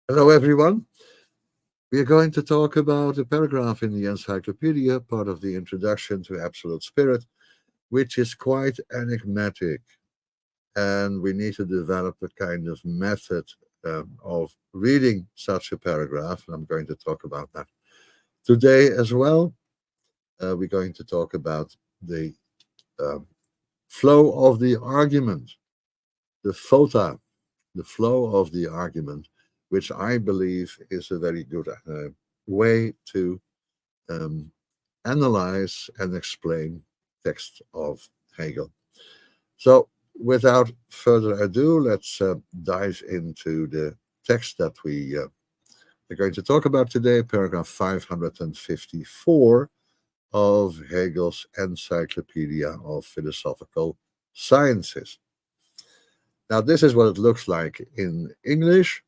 Hello, everyone. We are going to talk about a paragraph in the Encyclopedia, part of the introduction to Absolute Spirit, which is quite enigmatic. And we need to develop a kind of method of reading such a paragraph. And I'm going to talk about that today as well. We're going to talk about the um, flow of the argument, the FOTA, the flow of the argument, which I believe is a very good way to um, analyze and explain text of Hegel. So, without further ado, let's dive into the text that we are going to talk about today, paragraph 554 of Hegel's Encyclopedia of Philosophical Sciences. Now, this is what it looks like in English.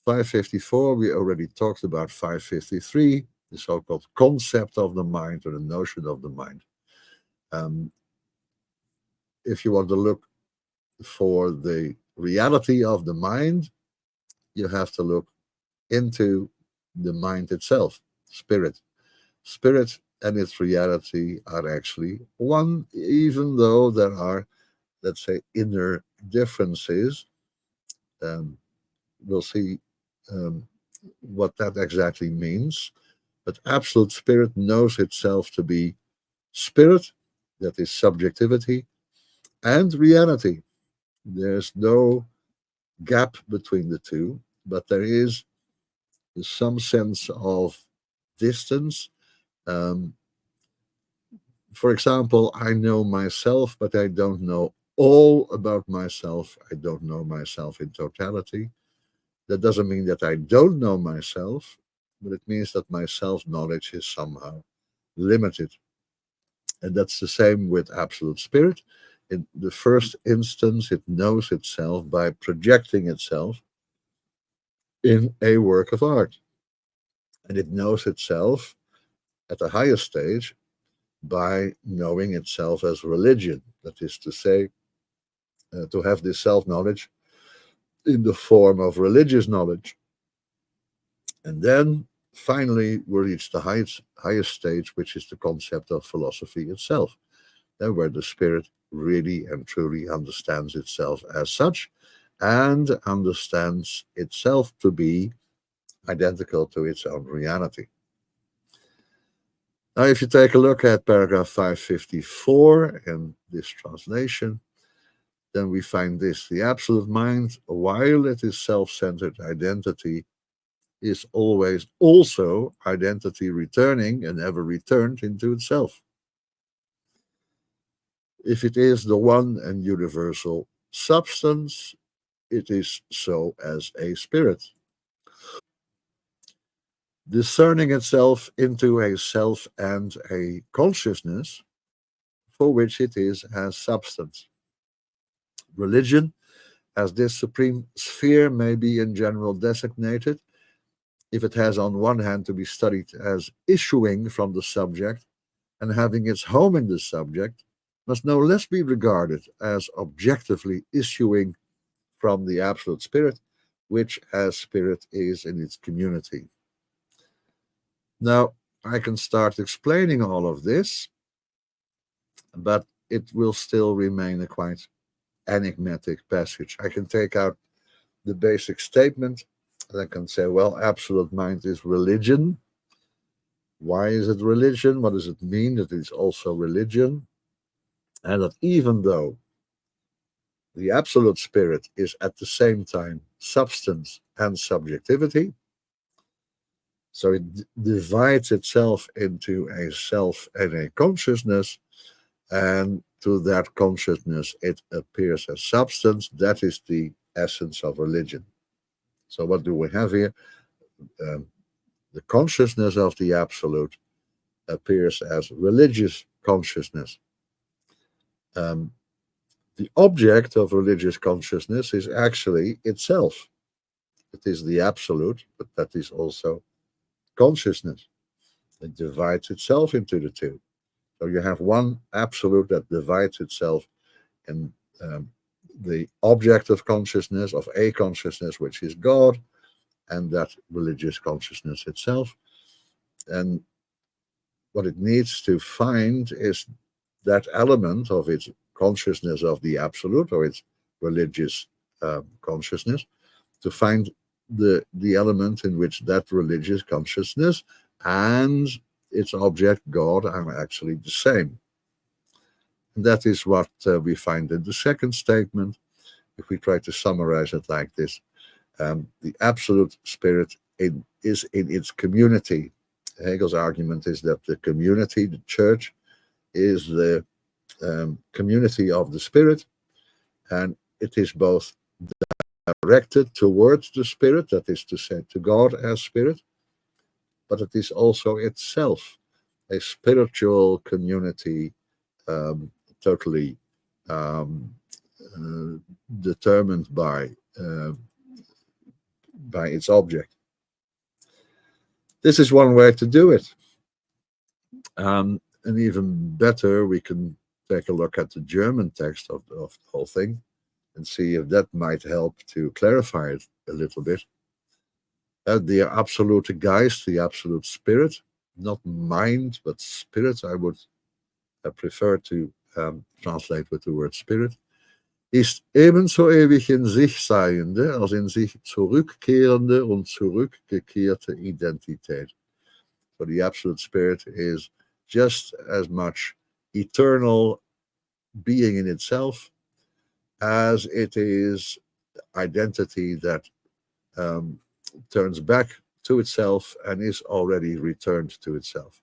554, we already talked about 553, the so-called concept of the mind or the notion of the mind. Um, if you want to look for the reality of the mind, you have to look into the mind itself, spirit. Spirit and its reality are actually one, even though there are, let's say, inner differences. Um, we'll see um, what that exactly means. But absolute spirit knows itself to be spirit, that is subjectivity, and reality. There's no gap between the two, but there is some sense of distance. Um, for example, I know myself, but I don't know all about myself. I don't know myself in totality. That doesn't mean that I don't know myself, but it means that my self knowledge is somehow limited. And that's the same with absolute spirit. In the first instance, it knows itself by projecting itself in a work of art. And it knows itself at a higher stage by knowing itself as religion. That is to say, to have this self knowledge in the form of religious knowledge. And then finally, we reach the highest stage, which is the concept of philosophy itself, where the spirit really and truly understands itself as such and understands itself to be identical to its own reality. Now, if you take a look at paragraph 554 in this translation, then we find this: the absolute mind, while it is self centered identity, is always also identity returning and ever returned into itself. If it is the one and universal substance, it is so as a spirit, discerning itself into a self and a consciousness for which it is as substance. Religion, as this supreme sphere may be in general designated, if it has on one hand to be studied as issuing from the subject and having its home in the subject, must no less be regarded as objectively issuing from the absolute spirit, which as spirit is in its community. Now, I can start explaining all of this, but it will still remain a quite enigmatic passage. I can take out the basic statement and I can say, well, absolute mind is religion. Why is it religion? What does it mean that it's also religion? And that even though the absolute spirit is at the same time substance and subjectivity, so it divides itself into a self and a consciousness, and to that consciousness it appears as substance. That is the essence of religion. So, what do we have here? Um, the consciousness of the absolute appears as religious consciousness. Um, the object of religious consciousness is actually itself. It is the absolute, but that is also consciousness. It divides itself into the two. So you have one absolute that divides itself in the object of consciousness, of a consciousness, which is God, and that religious consciousness itself. And what it needs to find is that element of its consciousness of the absolute, or its religious consciousness, to find the element in which that religious consciousness and its object, God, are actually the same. And that is what we find in the second statement. If we try to summarize it like this, the absolute spirit is in its community. Hegel's argument is that the community, the church, is the community of the spirit, and it is both directed towards the spirit, that is to say, to God as spirit, but it is also itself a spiritual community, totally determined by its object. This is one way to do it. And even better, we can take a look at the German text of the whole thing and see if that might help to clarify it a little bit. The absolute Geist, the absolute spirit, not mind, but spirit, I would prefer to translate with the word spirit, ist ebenso ewig in sich seiende als in sich zurückkehrende und zurückgekehrte Identität. So the absolute spirit is just as much eternal being in itself as it is identity that turns back to itself and is already returned to itself,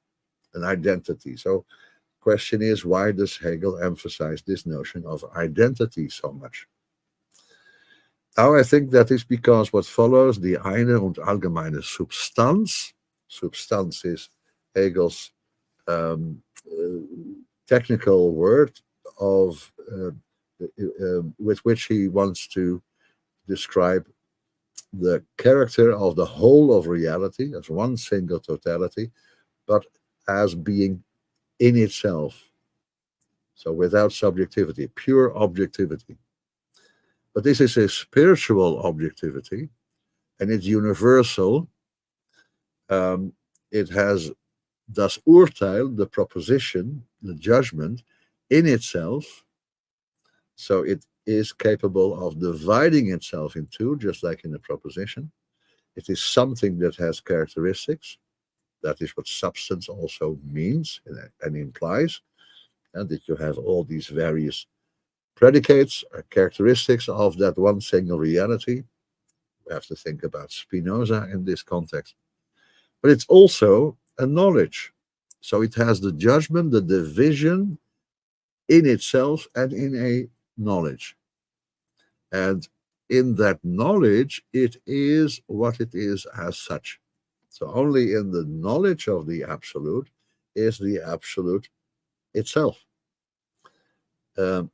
an identity. So question is, why does Hegel emphasize this notion of identity so much? Now, I think that is because what follows, die eine und allgemeine Substanz is Hegel's technical word of with which he wants to describe the character of the whole of reality as one single totality, but as being in itself. So without subjectivity, pure objectivity. But this is a spiritual objectivity, and it's universal. It has das Urteil, the proposition, the judgment, in itself. So it is capable of dividing itself in two, just like in the proposition. It is something that has characteristics. That is what substance also means and implies. And that you have all these various predicates or characteristics of that one single reality. We have to think about Spinoza in this context. But it's also a knowledge. So it has the judgment, the division in itself and in a knowledge. And in that knowledge, it is what it is as such. So only in the knowledge of the absolute is the absolute itself. But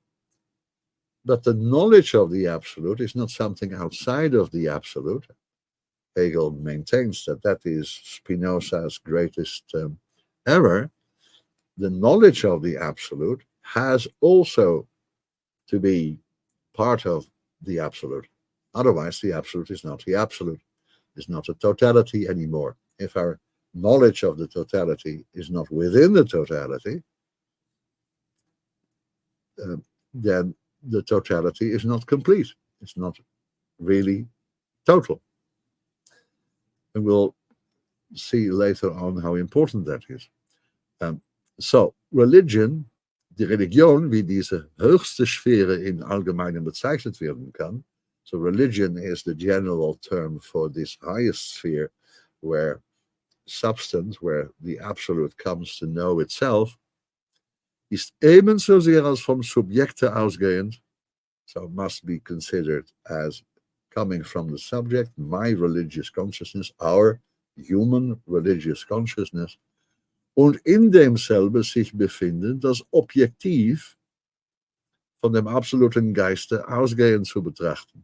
the knowledge of the absolute is not something outside of the absolute. Hegel maintains that that is Spinoza's greatest error. The knowledge of the absolute has also to be part of the absolute. Otherwise, the absolute is not the absolute. It's not a totality anymore. If our knowledge of the totality is not within the totality, then the totality is not complete. It's not really total. And we'll see later on how important that is. So, religion, die Religion, wie diese höchste Sphäre in Allgemeinen bezeichnet werden kann. So, religion is the general term for this highest sphere where substance, where the absolute comes to know itself, ist ebenso sehr als vom Subjekte ausgehend, so must be considered as coming from the subject, my religious consciousness, our human religious consciousness, und in demselben sich befinden, das Objektiv von dem absoluten Geiste ausgehend zu betrachten.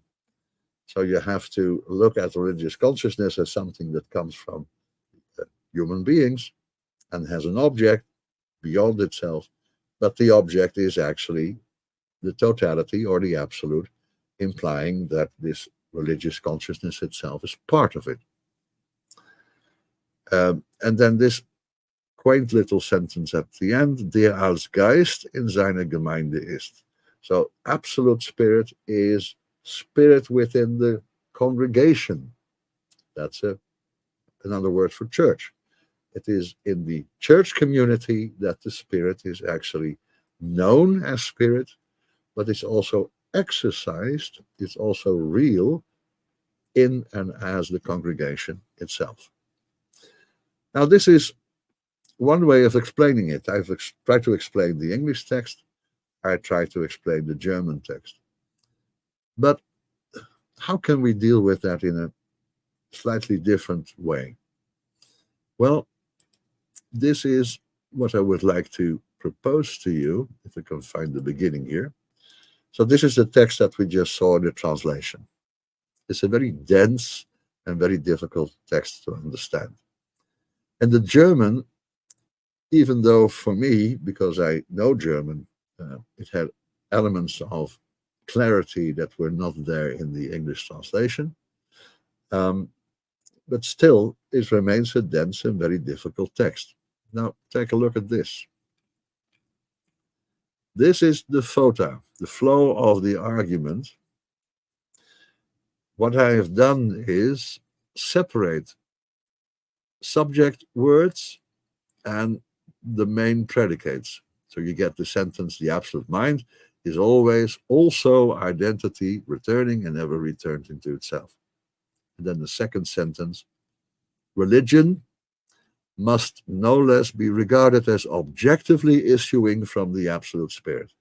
So you have to look at religious consciousness as something that comes from human beings and has an object beyond itself, but the object is actually the totality or the absolute, implying that this religious consciousness itself is part of it. And then this quaint little sentence at the end, der als Geist in seiner Gemeinde ist. So absolute spirit is spirit within the congregation. That's another word for church. It is in the church community that the spirit is actually known as spirit, but it's also exercised, it's also real in and as the congregation itself. Now, this is one way of explaining it. I've tried to explain the English text. I tried to explain the German text. But how can we deal with that in a slightly different way? Well, this is what I would like to propose to you, if I can find the beginning here. So this is the text that we just saw in the translation. It's a very dense and very difficult text to understand. And the German, even though for me, because I know German, it had elements of clarity that were not there in the English translation, but still it remains a dense and very difficult text. Now take a look at this. This is the FOTA, the flow of the argument. What I have done is separate subject words and the main predicates. So you get the sentence, the absolute mind is always also identity, returning and ever returned into itself. And then the second sentence, religion must no less be regarded as objectively issuing from the absolute spirit.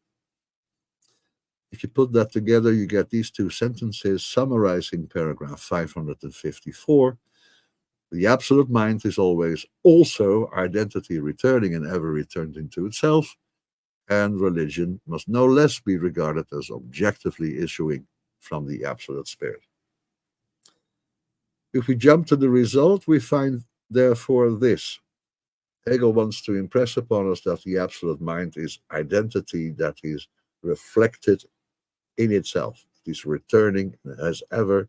If you put that together, you get these two sentences summarizing paragraph 554. The absolute mind is always also identity returning and ever returned into itself, and religion must no less be regarded as objectively issuing from the absolute spirit. If we jump to the result, we find therefore this. Hegel wants to impress upon us that the absolute mind is identity that is reflected in itself. It is returning, has ever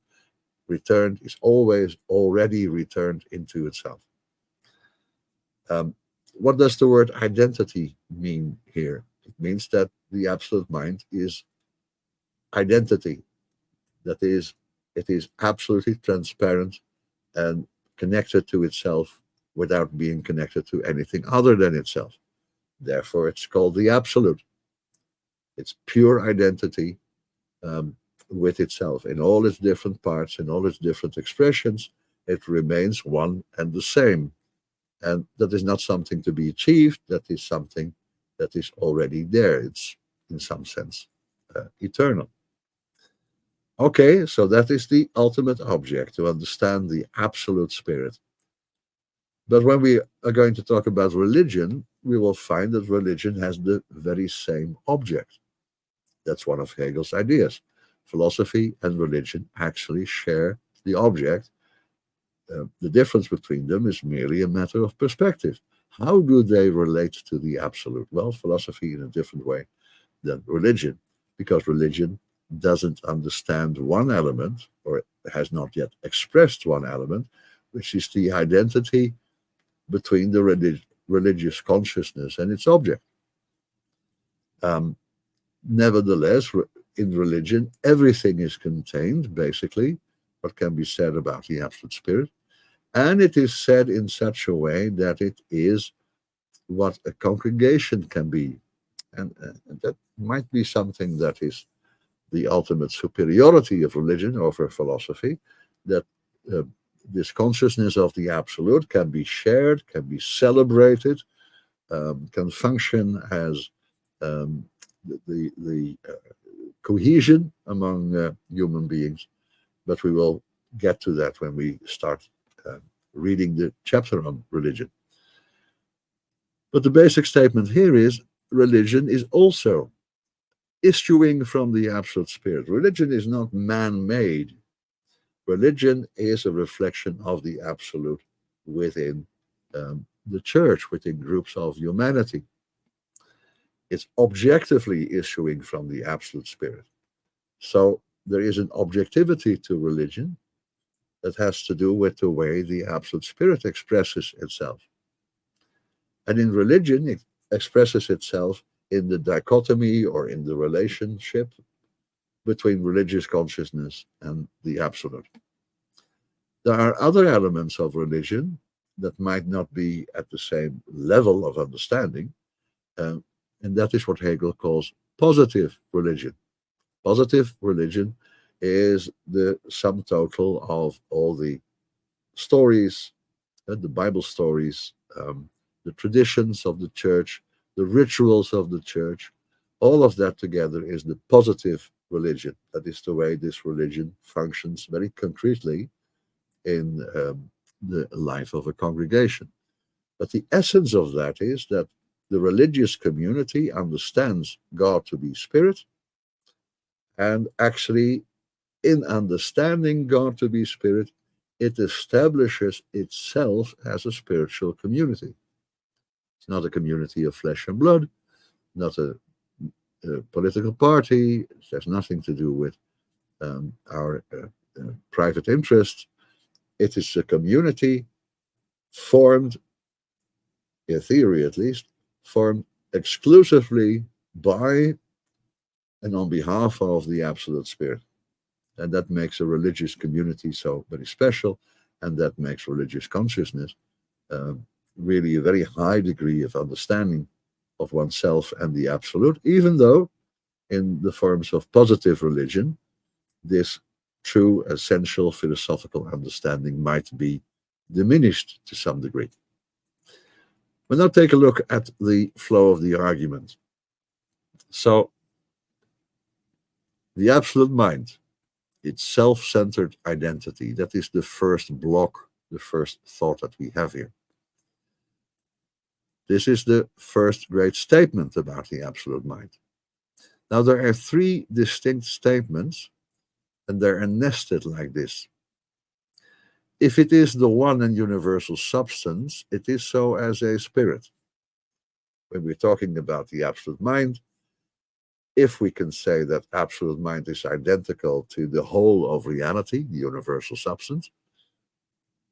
returned, is always already returned into itself. What does the word identity mean here? It means that the absolute mind is identity. That is, it is absolutely transparent and connected to itself without being connected to anything other than itself. Therefore, it's called the absolute. It's pure identity with itself. In all its different parts, in all its different expressions, it remains one and the same. And that is not something to be achieved. That is something that is already there. It's, in some sense, eternal. Okay, so that is the ultimate object, to understand the absolute spirit. But when we are going to talk about religion, we will find that religion has the very same object. That's one of Hegel's ideas. Philosophy and religion actually share the object. The difference between them is merely a matter of perspective. How do they relate to the absolute? Well, philosophy in a different way than religion, because religion doesn't understand one element, or has not yet expressed one element, which is the identity between the religious consciousness and its object. Nevertheless, in religion, everything is contained, basically, what can be said about the absolute spirit. And it is said in such a way that it is what a congregation can be. And that might be something that is the ultimate superiority of religion over philosophy, that this consciousness of the absolute can be shared, can be celebrated, can function as the cohesion among human beings. But we will get to that when we start reading the chapter on religion. But the basic statement here is religion is also issuing from the absolute spirit. Religion is not man-made. Religion is a reflection of the absolute within the church, within groups of humanity. It's objectively issuing from the absolute spirit. So there is an objectivity to religion that has to do with the way the Absolute Spirit expresses itself. And in religion, it expresses itself in the dichotomy or in the relationship between religious consciousness and the Absolute. There are other elements of religion that might not be at the same level of understanding, and that is what Hegel calls positive religion. Positive religion is the sum total of all the stories, the Bible stories, the traditions of the church, the rituals of the church. All of that together is the positive religion. That is the way this religion functions very concretely in the life of a congregation. But the essence of that is that the religious community understands God to be spirit, and actually, in understanding God to be spirit, it establishes itself as a spiritual community. It's not a community of flesh and blood, not a political party. It has nothing to do with our private interests. It is a community formed, in theory at least, formed exclusively by and on behalf of the Absolute Spirit. And that makes a religious community so very special, and that makes religious consciousness really a very high degree of understanding of oneself and the Absolute, even though in the forms of positive religion, this true essential philosophical understanding might be diminished to some degree. But now take a look at the flow of the argument. So, the absolute mind, its self-centered identity, that is the first block, the first thought that we have here. This is the first great statement about the absolute mind. Now, there are three distinct statements, and they're nested like this. If it is the one and universal substance, it is so as a spirit. When we're talking about the absolute mind, if we can say that absolute mind is identical to the whole of reality, the universal substance,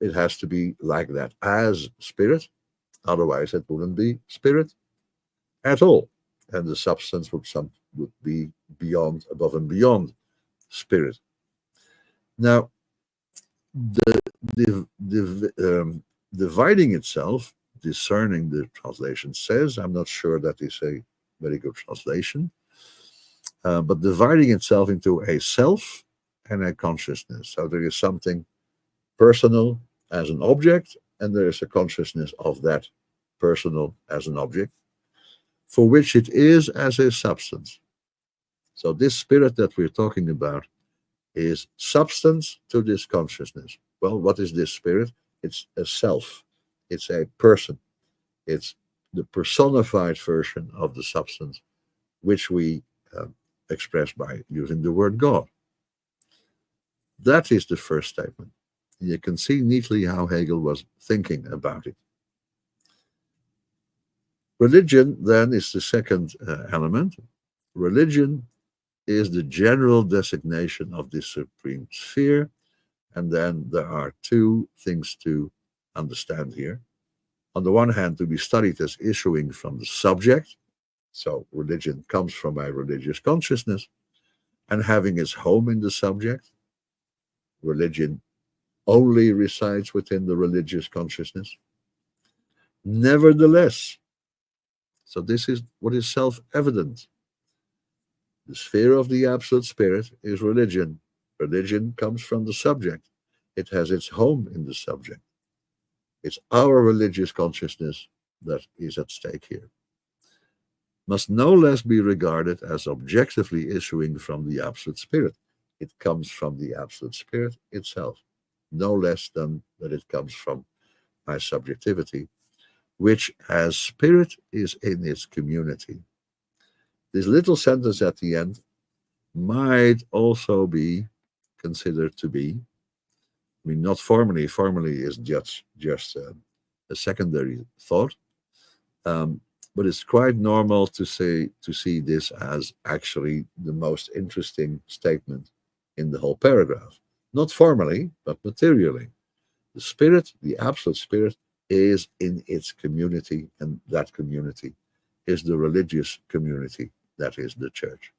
it has to be like that as spirit. Otherwise, it wouldn't be spirit at all. And the substance would be beyond, above and beyond spirit. Now, dividing itself, discerning, the translation says, I'm not sure that is a very good translation, but dividing itself into a self and a consciousness. So there is something personal as an object, and there is a consciousness of that personal as an object, for which it is as a substance. So this spirit that we're talking about is substance to this consciousness. Well, what is this spirit? It's a self. It's a person. It's the personified version of the substance, which we express by using the word God. That is the first statement. You can see neatly how Hegel was thinking about it. Religion, then, is the second element. Religion is the general designation of this supreme sphere. And then there are two things to understand here. On the one hand, to be studied as issuing from the subject. So religion comes from a religious consciousness and having its home in the subject. Religion only resides within the religious consciousness. Nevertheless, so this is what is self-evident. The sphere of the Absolute Spirit is religion. Religion comes from the subject. It has its home in the subject. It's our religious consciousness that is at stake here. Must no less be regarded as objectively issuing from the Absolute Spirit. It comes from the Absolute Spirit itself, no less than that it comes from my subjectivity, which as spirit is in its community. This little sentence at the end might also be considered to be, I mean, not formally is just a secondary thought, but it's quite normal to see this as actually the most interesting statement in the whole paragraph. Not formally, but materially. The Spirit, the absolute Spirit, is in its community, and that community is the religious community, that is the church.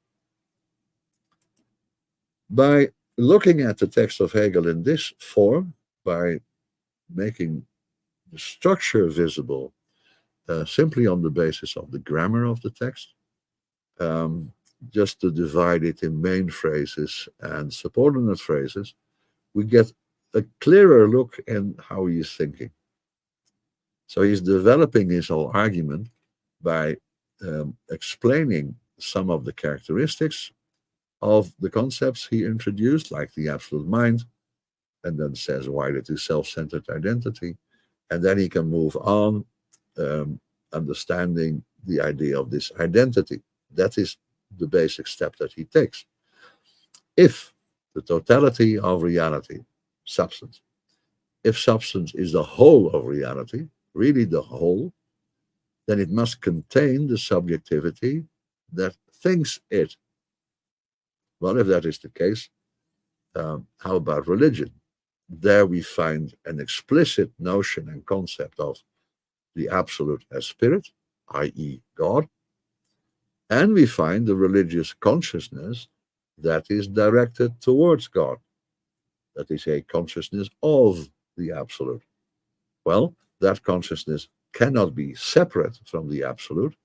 By looking at the text of Hegel in this form, by making the structure visible simply on the basis of the grammar of the text, um, just to divide it in main phrases and subordinate phrases, we get a clearer look in how he is thinking. So he's developing his whole argument by explaining some of the characteristics of the concepts he introduced, like the absolute mind, and then says why it is self-centered identity. And then he can move on, understanding the idea of this identity. That is the basic step that he takes. If the totality of reality, substance, if substance is the whole of reality, really the whole, then it must contain the subjectivity that thinks it. Well, if that is the case, how about religion? There we find an explicit notion and concept of the absolute as spirit, i.e., God, and we find the religious consciousness that is directed towards God. That is a consciousness of the absolute. Well, that consciousness cannot be separate from the absolute,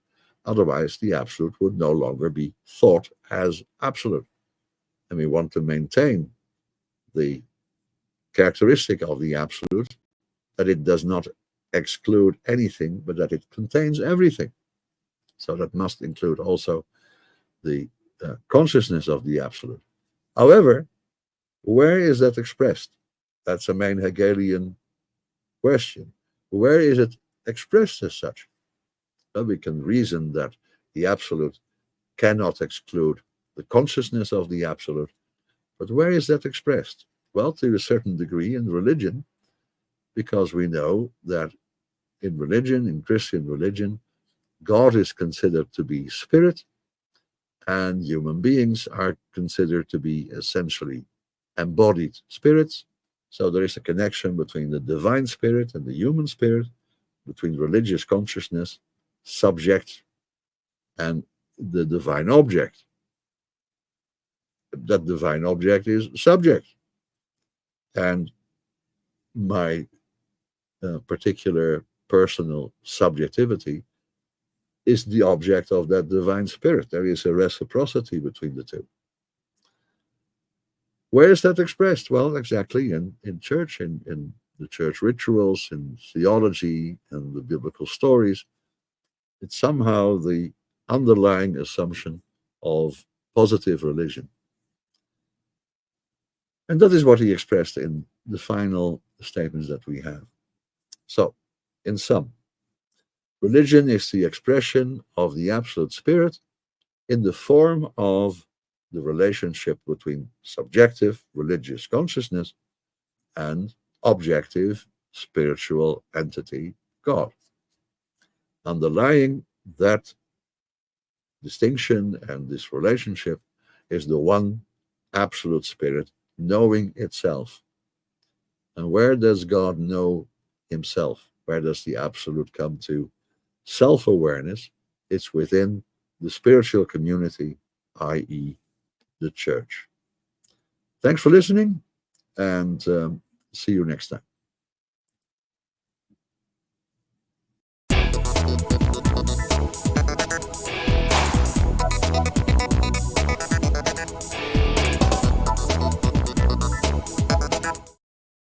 otherwise the absolute would no longer be thought as absolute. And we want to maintain the characteristic of the absolute, that it does not exclude anything, but that it contains everything. So that must include also the consciousness of the absolute. However, where is that expressed? That's a main Hegelian question. Where is it expressed as such? Well, we can reason that the absolute cannot exclude the consciousness of the absolute, but where is that expressed? Well, to a certain degree in religion, because we know that in religion, in Christian religion, God is considered to be spirit, and human beings are considered to be essentially embodied spirits. So there is a connection between the divine spirit and the human spirit, between religious consciousness, subject, and the divine object. That divine object is subject. And my particular personal subjectivity is the object of that divine spirit. There is a reciprocity between the two. Where is that expressed? Well, exactly in church, in the church rituals, in theology, and the biblical stories. It's somehow the underlying assumption of positive religion. And that is what he expressed in the final statements that we have. So, in sum, religion is the expression of the absolute spirit in the form of the relationship between subjective religious consciousness and objective spiritual entity, God. Underlying that distinction and this relationship is the one absolute spirit knowing itself. And where does God know himself? Where does the absolute come to self-awareness? It's within the spiritual community, i.e., the church. Thanks for listening, and see you next time.